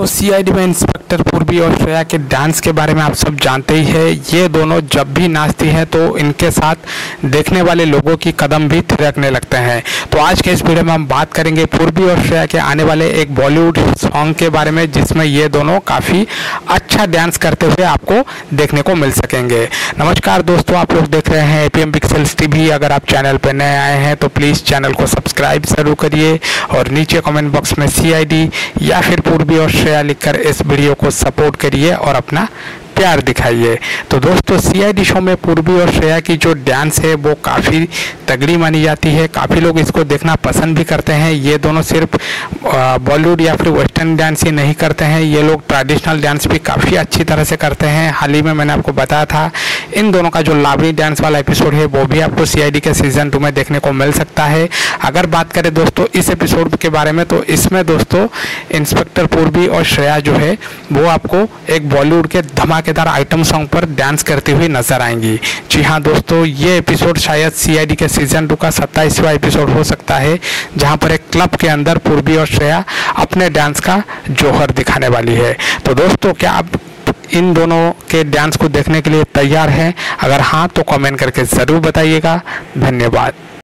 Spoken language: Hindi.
दोस्तों सीआईडी में इंस्पेक्टर पूर्वी और श्रेया के डांस के बारे में आप सब जानते ही है। ये दोनों जब भी नाचती हैं तो इनके साथ देखने वाले लोगों की कदम भी थिरकने लगते हैं। तो आज के इस वीडियो में हम बात करेंगे पूर्वी और श्रेया के आने वाले एक बॉलीवुड सॉन्ग के बारे में, जिसमें ये दोनों काफ़ी अच्छा डांस करते हुए आपको देखने को मिल सकेंगे। नमस्कार दोस्तों, आप लोग देख रहे हैं एपीएम पिक्सेल्स टीवी। अगर आप चैनल पर नए आए हैं तो प्लीज़ चैनल को सब्सक्राइब जरूर करिए और नीचे कमेंट बॉक्स में सीआईडी या फिर पूर्वी और श्रेया लिखकर इस वीडियो को सपोर्ट करिए और अपना प्यार दिखाइए। तो दोस्तों सीआईडी शो में पूर्वी और श्रेया की जो डांस है वो काफ़ी तगड़ी मानी जाती है। काफ़ी लोग इसको देखना पसंद भी करते हैं। ये दोनों सिर्फ बॉलीवुड या फिर वेस्टर्न डांस ही नहीं करते हैं, ये लोग ट्रेडिशनल डांस भी काफ़ी अच्छी तरह से करते हैं। हाल ही में मैंने आपको बताया था इन दोनों का जो लावणी डांस वाला एपिसोड है वो भी आपको सीआईडी के सीजन 2 में देखने को मिल सकता है। अगर बात करें दोस्तों इस एपिसोड के बारे में, तो इसमें दोस्तों इंस्पेक्टर पूर्वी और श्रेया जो है वो आपको एक बॉलीवुड के धमाकेदार आइटम सॉन्ग पर डांस करती हुई नजर आएंगी। जी हाँ दोस्तों, ये एपिसोड शायद सीआईडी के सीजन 2 का 27वां एपिसोड हो सकता है, जहां पर एक क्लब के अंदर पूर्वी और श्रेया अपने डांस का जौहर दिखाने वाली है। तो दोस्तों क्या आप इन दोनों के डांस को देखने के लिए तैयार हैं? अगर हाँ तो कमेंट करके ज़रूर बताइएगा। धन्यवाद।